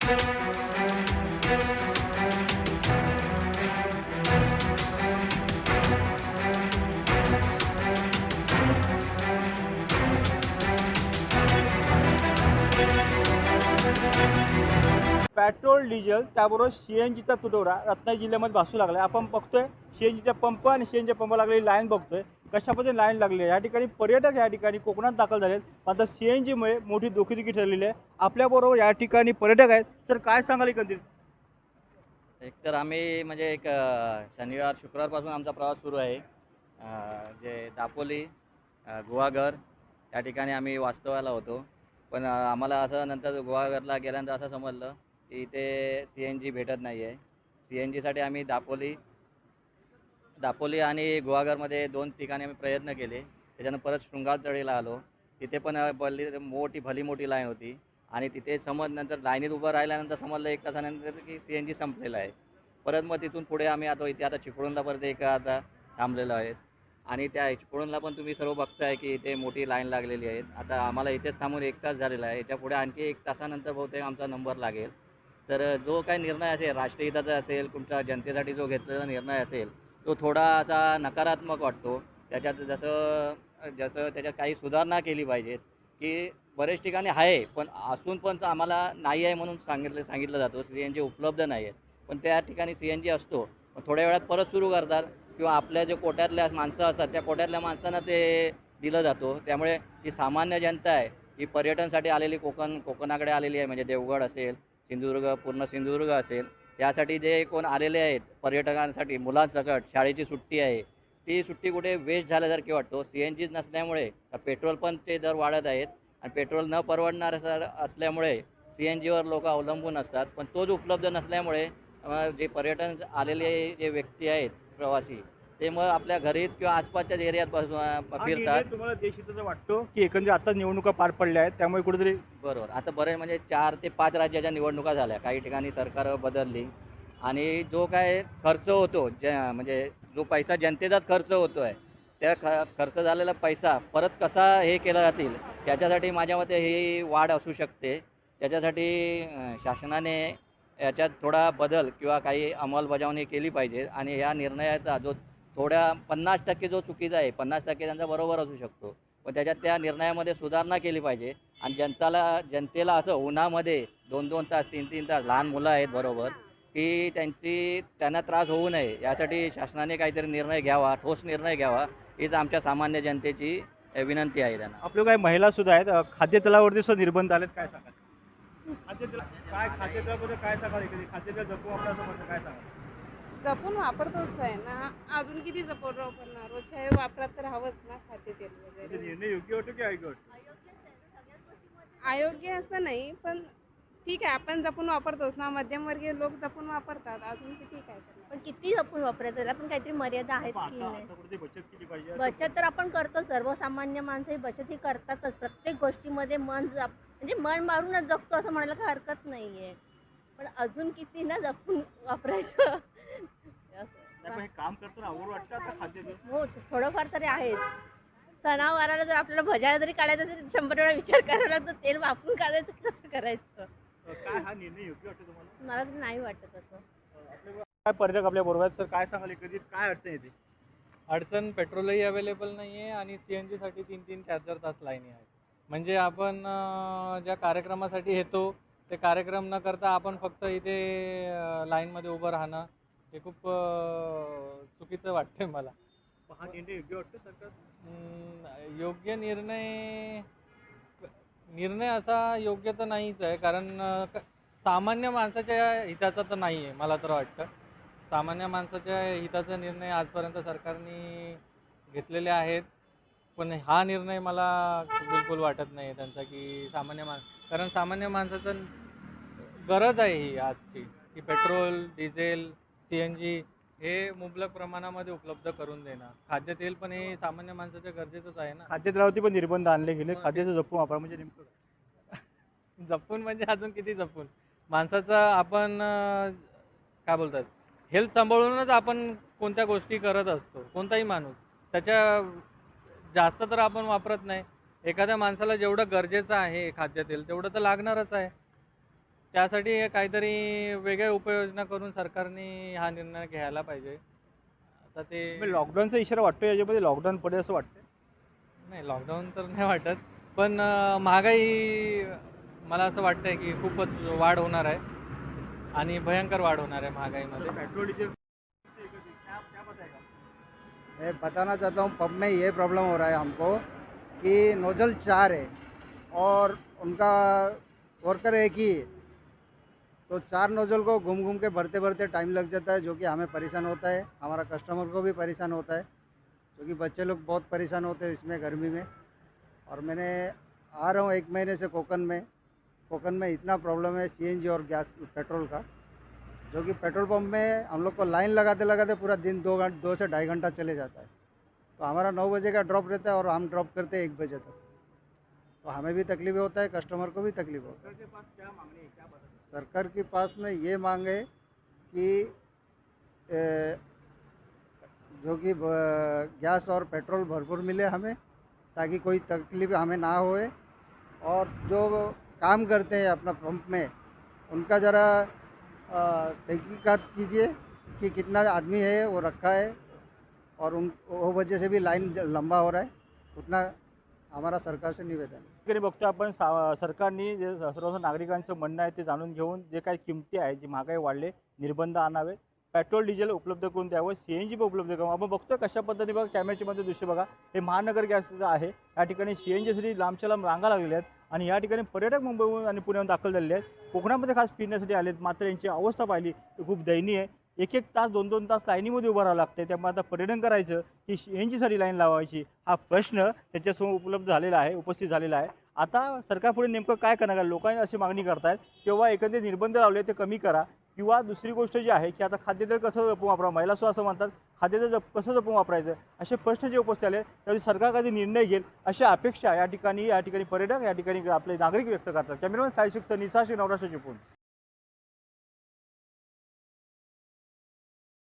Petrol diesel त्याबरोबर सीएनजीचा तुटवडा रत्नागिरी जिल्ह्यामध्ये भासू लागला. आपण बघतोय सीएनजीचा पंप आणि सीएनजी पंप लागलेली लाईन बघतोय. कशा पद्धतीने लाईन लागली आहे. या ठिकाणी पर्यटक या ठिकाणी कोकणात दाखल झालेत. मात्र सीएनजीमुळे मोठी दुखी ठरलेली आहे. आपल्याबरोबर या ठिकाणी पर्यटक आहेत. सर काय सांगाल एकंदरीत? एकतर आम्ही म्हणजे शनिवार शुक्रवारपासून आमचा प्रवास सुरू आहे. जे दापोली, गुहागर या ठिकाणी आम्ही वास्तव्याला होतो. पण आम्हाला असं नंतर गुहागरला गेल्यानंतर असं समजलं की इथे CNG भेटत नाही आहे. CNGसाठी आम्ही दापोली आणि गुहागरमध्ये 2 ठिकाणी आम्ही प्रयत्न केले. त्याच्यानं परत शृंगारतळीला आलो. तिथे पण भली मोठी लाईन होती आणि तिथे नंतर लाईनीत उभं राहिल्यानंतर समजलं 1 तासानंतर की CNG संपलेलं आहे. परत मग तिथून पुढे आम्ही इथे आता चिपळूणला परत आता थांबलेलो आहेत आणि त्या चिपळूणला पण तुम्ही सर्व बघताय की इथे मोठी लाईन लागलेली आहे. आता आम्हाला इथेच थांबून 1 तास झालेला आहे. याच्यापुढे आणखी 1 तासानंतर बहुतेक आमचा नंबर लागेल. तर जो काही निर्णय असेल, राष्ट्रहिताचा असेल, तुमच्या जनतेसाठी जो घेतलेला निर्णय असेल, तो थोडा असा नकारात्मक वाटतो. त्याच्यात जसं जसं त्याच्यात काही सुधारणा केली पाहिजेत, की बरेच ठिकाणी आहे, पण असून पण आम्हाला नाही आहे म्हणून सांगितलं जातं. CNG उपलब्ध नाही आहे. पण त्या ठिकाणी CNG असतो. पण थोड्या वेळात परत सुरू करतात किंवा आपल्या जे कोट्यातल्या माणसं असतात, त्या कोट्यातल्या माणसांना ते दिलं जातो. त्यामुळे जी सामान्य जनता आहे, ही पर्यटनासाठी आलेली कोकणाकडे आलेली आहे. म्हणजे देवगड असेल, पूर्ण सिंधुदुर्ग असेल, यासाठी जे कोण आलेले आहेत पर्यटकांसाठी मुलांसकट शाळेची सुट्टी आहे, ती सुट्टी कुठे वेस्ट झाल्यासारखी वाटतो. CNGच नसल्यामुळे पेट्रोल पण ते दर वाढत आहेत आणि पेट्रोल न परवडणार असल्यामुळे CNGवर लोक अवलंबून असतात. पण तोच उपलब्ध नसल्यामुळे जे पर्यटन आलेले जे व्यक्ती आहेत प्रवासी, ते मग आपल्या घरीच किंवा आसपासच्याच एरियात फिरतात. तुम्हाला देशहिताचा वाटतो की एकंदरीत आता निवडणुका पार पडल्या आहेत त्यामुळे कुठेतरी बरोबर. आता बरेच म्हणजे 4 ते 5 राज्याच्या निवडणुका झाल्या. काही ठिकाणी सरकारं बदलली आणि जो काय खर्च होतो, म्हणजे जो पैसा जनतेचाच खर्च होतो आहे, त्या खर्च झालेला पैसा परत कसा हे केला जातील, त्याच्यासाठी माझ्या मते ही वाढ असू शकते. त्याच्यासाठी शासनाने याच्यात थोडा बदल किंवा काही अंमलबजावणी केली पाहिजे आणि ह्या निर्णयाचा जो 50% जो चुकीचा आहे, 50% त्यांचा बरोबर असू शकतो. पण त्याच्यात त्या निर्णयामध्ये सुधारणा केली पाहिजे आणि जनतेला असं उन्हामध्ये 2-2 तास, 3-3 तास लहान मुलं आहेत बरोबर, की त्यांना त्रास होऊ नये यासाठी शासनाने काहीतरी निर्णय घ्यावा, ठोस निर्णय घ्यावा, हीच आमच्या सामान्य जनतेची विनंती आहे त्यांना. आपल्या काही महिला सुद्धा आहेत. खाद्यतेलावरती सुद्धा निर्बंध आलेत. काय सांगाल? खाद्यतेलाबद्दल काय सांगाल? खाद्यतेल जपून वापरायचं म्हणतं काय सांगाल? जपून वापरतोच आहे ना. अजून किती जपून वापरणार? रोजच्या वापरात तर हवंच ना खाद्यतेल वगैरे. निर्णय योग्य वाटतो की अयोग्य वाटतो? अयोग्य असं नाही, पण ठीक आहे, आपण जपून वापरतोच ना. मध्यमवर्गीय लोक जपून वापरतात. अजून किती काय करणार? पण किती जपून वापरायचं, त्याला पण काहीतरी मर्यादा आहेत की नाही. बचत केली पाहिजे. बचत तर आपण करतो, सर्वसामान्य माणसं ही बचत ही करतातच. प्रत्येक गोष्टीमध्ये म्हणजे मन मारूनच जगतो असं म्हणायला काही हरकत नाहीये. पण अजून किती ना जपून वापरायचं असं. काम करताना आवड वाटतं आता खाद्यतेल? हो, थोडंफार तरी आहेच. सणावाराला जर आपल्याला भज्या जरी काढायचं तरी 100 वेळा विचार करायला लागतो, तेल वापरून काढायचं कसं करायचं. काय हा निर्णय योग्य वाटतो तुम्हाला? मला तर नाही वाटत असं. काय पर्यटक आपल्या बरोबर आहेत. सर काय सांगाल? कधी काय अडचण येते? अडचण पेट्रोलही अवेलेबल नाही आहे आणि CNG साठी 3-3, 4-4 तास लाईनी आहेत. म्हणजे आपण ज्या कार्यक्रमासाठी येतो ते कार्यक्रम न करता आपण फक्त इथे लाईनमध्ये उभं राहणं हे खूप चुकीचं वाटतंय मला. हा निर्णय योग्य वाटतो सरकार? योग्य निर्णय असा योग्य तर नाहीच आहे, कारण सामान्य माणसाच्या हिताचा तर नाही आहे. मला तर वाटतं सामान्य माणसाच्या हिताचा निर्णय आजपर्यंत सरकारने घेतलेले आहेत, पण हा निर्णय मला बिलकुल वाटत नाही त्यांचा की कारण सामान्य माणसाचं गरज आहे ही आजची, की पेट्रोल, डिझेल, CNG हे मुबलक प्रमाणामध्ये उपलब्ध करून देणं. खाद्यतेल पण हे सामान्य माणसाच्या गरजेचंच आहे ना. खाद्यतेलावरती पण निर्बंध आणले गेले. खाद्याचं जपून वापरा म्हणजे नेमकं काय? जपून म्हणजे अजून किती जपून? माणसाचं आपण काय बोलतात, हेल्थ सांभाळूनच आपण कोणत्या गोष्टी करत असतो. कोणताही माणूस त्याच्या जास्त तर आपण वापरत नाही. एखाद्या माणसाला जेवढं गरजेचं आहे खाद्यतेल तेवढं तर लागणारच आहे. त्यासाठी काहीतरी वेगळ्या उपाययोजना करून सरकारने हा निर्णय घ्यायला पाहिजे. आता ते लॉकडाऊनचा इशारा वाटतो याच्यामध्ये, लॉकडाऊन पडेल असं वाटतं. नाही, लॉकडाऊन तर नाही वाटत, पण महागाई मला असं वाटतंय की खूपच वाढ होणार आहे आणि भयंकर वाढ होणार आहे महागाईमध्ये. पेट्रोल डिझेल मैं बताना चाहता हूँ पब में ये प्रॉब्लम हो रहा है हमको कि नोजल 4 है और उनका वर्कर एक ही है, तो 4 नोजल को घूम घूम के भरते भरते टाइम लग जाता है, जो कि हमें परेशान होता है, हमारा कस्टमर को भी परेशान होता है, क्योंकि बच्चे लोग बहुत परेशान होते हैं इसमें गर्मी में। और मैंने आ रहा हूँ 1 महीने से कोकन में इतना प्रॉब्लम है सीएनजी और गैस पेट्रोल का, जो कि पेट्रोल पंप में हम लोग को लाइन लगाते लगाते पूरा दिन 2 से 2.5 घंटा चले जाता है। तो हमारा 9 बजे का ड्रॉप रहता है और हम ड्रॉप करते हैं 1 बजे तक, तो हमें भी तकलीफ होता है, कस्टमर को भी तकलीफ होता है। सरकार के पास में ये मांग है कि जो कि गैस और पेट्रोल भरपूर मिले हमें, ताकि कोई तकलीफ हमें ना होए, और जो काम करते हैं अपना पंप में उनका ज़रा तहकीकात कीजिए कि कितना आदमी है वो रखा है, और वो वजह से भी लाइन लंबा हो रहा है, उतना हमारा सरकार से निवेदन है। तरी बघतो आपण सरकारने जे सर्व नागरिकांचं म्हणणं आहे ते जाणून घेऊन जे काही किमती आहे, जी महागाई वाढले, निर्बंध आणावे, पेट्रोल डिझेल उपलब्ध करून द्यावं, CNG पण उपलब्ध करावं. आपण बघतोय कशा पद्धतीने बघा कॅमेऱ्याच्या मध्ये दृश्य बघा, हे महानगर गॅसचं आहे. या ठिकाणी CNGसाठी लांबच्या लांब रांगा लागलेल्या आहेत आणि या ठिकाणी पर्यटक मुंबईहून आणि पुण्याहून दाखल झालेले आहेत. कोकणामध्ये खास फिरण्यासाठी आलेत, मात्र यांची अवस्था पाहिली तर खूप दयनीय आहे. 1-1 तास 2-2 तास लाईनीमध्ये उभं राहावं लागतं. त्यामुळे आता पर्यटन करायचं की CNGसाठी लाईन लावायची, हा प्रश्न त्यांच्यासमोर उपलब्ध झालेला आहे, उपस्थित झालेला आहे. आता सरकार पुढे नेमकं काय करणार आहे, लोकांनी अशी मागणी करतायत किंवा एकंदरीत निर्बंध लावले ते कमी करा, किंवा दुसरी गोष्ट जी आहे की आता खाद्यतेल कसं जपून वापरावं, महिला सुद्धा असं म्हणतात खाद्यतेल कसं जपून वापरायचं, असे प्रश्न जे उपस्थित आले त्यावेळी सरकार कधी निर्णय घेईल अशी अपेक्षा या ठिकाणी पर्यटक, या ठिकाणी आपले नागरिक व्यक्त करतात. कॅमेरामॅन सायशिक सर, निसाशी, नवराष्ट्र चिपळूण.